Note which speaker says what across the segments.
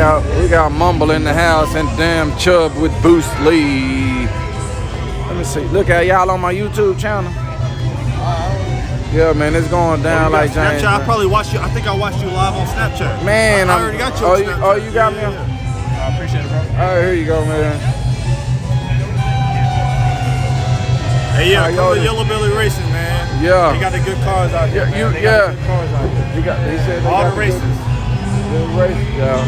Speaker 1: got Mumble in the house and damn Chubb with Boost Lee. Let me see. Look at y'all on my YouTube channel. Yeah, man, it's going down like James.
Speaker 2: Snapchat, I probably watched you. I think I watched you live on Snapchat.
Speaker 1: Man,
Speaker 2: I already got you on Snapchat.
Speaker 1: You got me on?
Speaker 2: I appreciate it, bro.
Speaker 1: All right, here you go, man.
Speaker 2: Hey, yeah, come to Yello Belly Racing, man.
Speaker 1: Yeah.
Speaker 2: They got the good cars out here.
Speaker 1: Yeah,
Speaker 2: Good cars out here.
Speaker 1: He said
Speaker 2: all the races.
Speaker 1: Good races, yeah.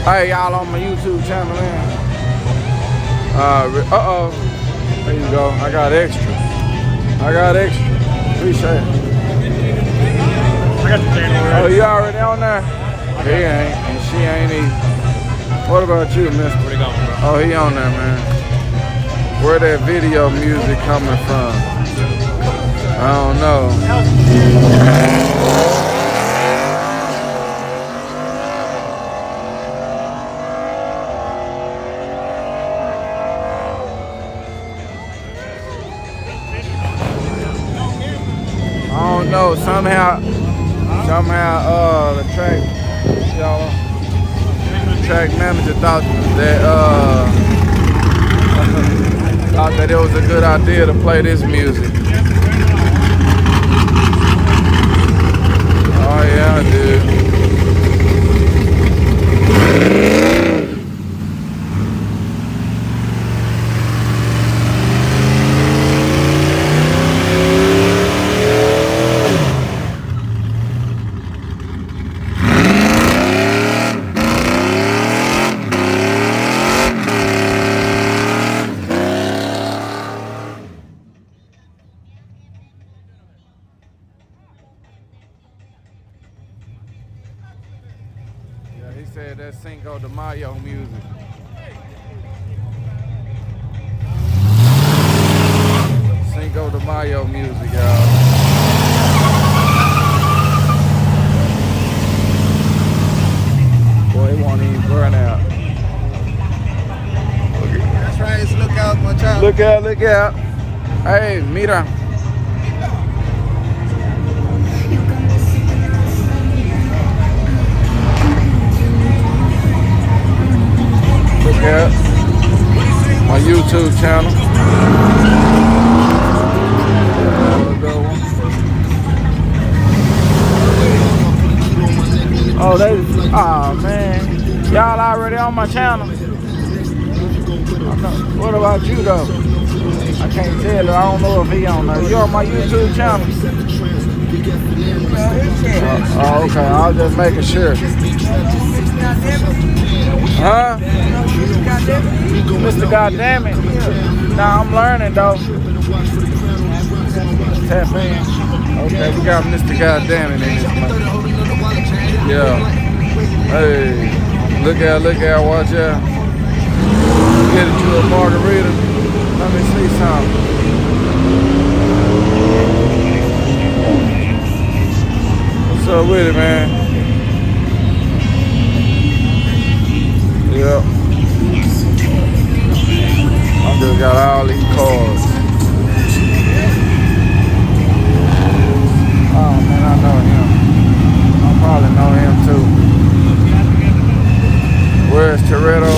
Speaker 1: Hey, y'all on my YouTube channel, man. There you go. I got extra. Appreciate it.
Speaker 2: I got the channel already.
Speaker 1: Oh, you already on there? He ain't, and she ain't either. What about you, mister?
Speaker 2: Where they going, bro?
Speaker 1: Oh, he on there, man. Where that video music coming from? I don't know. I don't know. Somehow the track manager thought that it was a good idea to play this music. Oh yeah, dude. He said that's Cinco de Mayo music. Cinco de Mayo music, y'all. Boy, it won't even burn out.
Speaker 3: That's right, it's look out, my child.
Speaker 1: Look out. Hey, mira. Look at my YouTube channel. Oh man, y'all already on my channel. What about you though? I can't tell. I don't know if he on there. You on my YouTube channel? Oh, okay. I was just making sure. Huh? Mr. Goddammit. Nah, I'm learning though. Tap in. Okay, we got Mr. Goddammit in this one. Yeah. Hey, look out, watch out. Get into a margarita. Let me see something. What's up with it, man? Yep. I just got all these cars. Oh man, I know him. I probably know him too. Where's Toretto?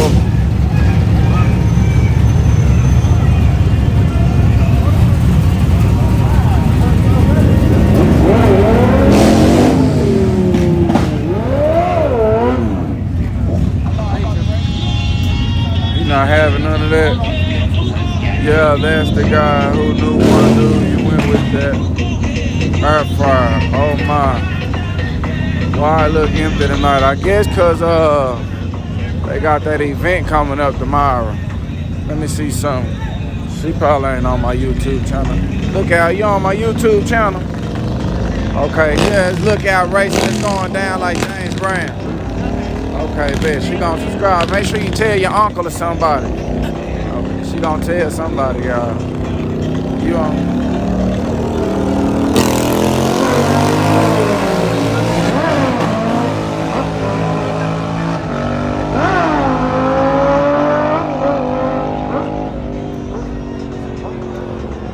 Speaker 1: Not having none of that. Yeah, that's the guy who knew one dude. You went with that air fryer. Oh my. Why it look empty tonight? I guess cause they got that event coming up tomorrow. Let me see something. She probably ain't on my YouTube channel. Look out, you on my YouTube channel? Okay, yeah, Look Out Racing is going down like James Brown. Okay, bet. She gonna subscribe. Make sure you tell your uncle or somebody. Okay, she gonna tell somebody, y'all. You on?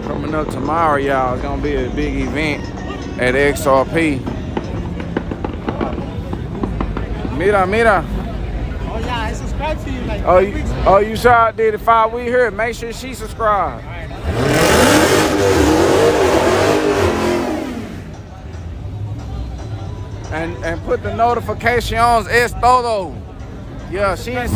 Speaker 1: Coming up tomorrow, y'all, it's gonna be a big event at XRP. Mira.
Speaker 3: subscribed to you like
Speaker 1: Oh,
Speaker 3: 3 weeks ago.
Speaker 1: oh, you saw I did it 5 weeks here. Make sure she subscribed. And put the notifications es todo. Yeah, she is.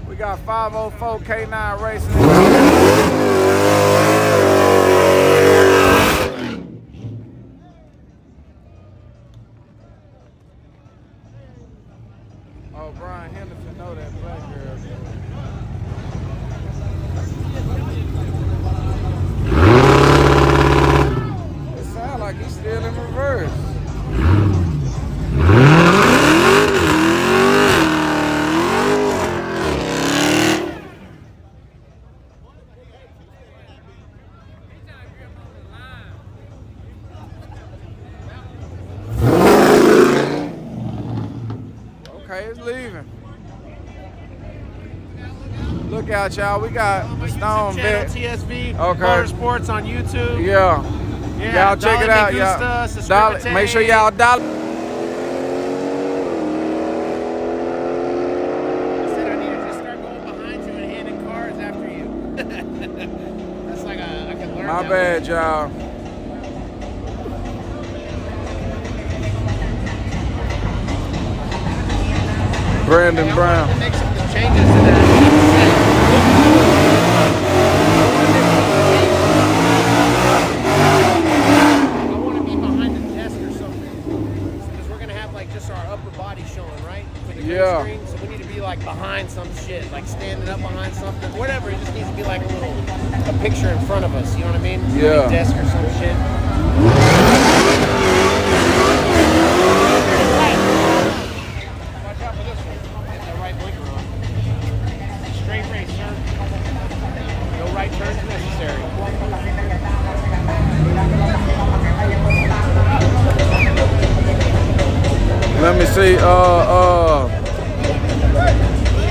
Speaker 1: We got 504 K9 racing. Oh, Brian Henderson know that black girl. It sounds like he's still in reverse. Okay, it's leaving. Look out, y'all. We got the Stone Vet.
Speaker 3: TSV
Speaker 1: Okay.
Speaker 3: Motorsports on YouTube.
Speaker 1: Yeah.
Speaker 3: Yeah,
Speaker 1: Y'all check it out, y'all. Make sure y'all dollar.
Speaker 3: I said I need to just start going behind you and handing cars after you. That's like I can learn.
Speaker 1: My
Speaker 3: that
Speaker 1: bad,
Speaker 3: way.
Speaker 1: y'all. Brandon Brown.
Speaker 3: Make some changes to that. I want to be behind the desk or something because we're gonna have like just our upper body showing, right? For the
Speaker 1: Yeah.
Speaker 3: screen. So we need to be like behind some shit, like standing up behind something, whatever. It just needs to be like a picture in front of us. You know what I mean?
Speaker 1: Yeah.
Speaker 3: A desk or some shit. Watch out for this one. Get the right blinker on. Straight race, sir. No right turns necessary.
Speaker 1: Let me see.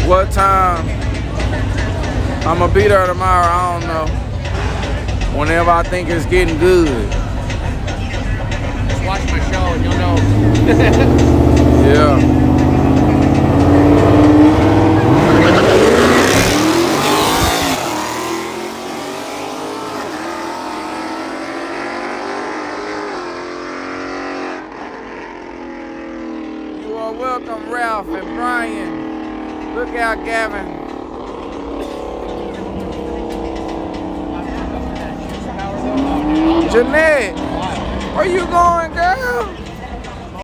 Speaker 1: What time? I'ma be there tomorrow. I don't know. Whenever I think it's getting good.
Speaker 3: Just watch my show and you'll know.
Speaker 1: Yeah. You are welcome, Ralph and Brian. Look out, Gavin. Jeanette, where you going, girl?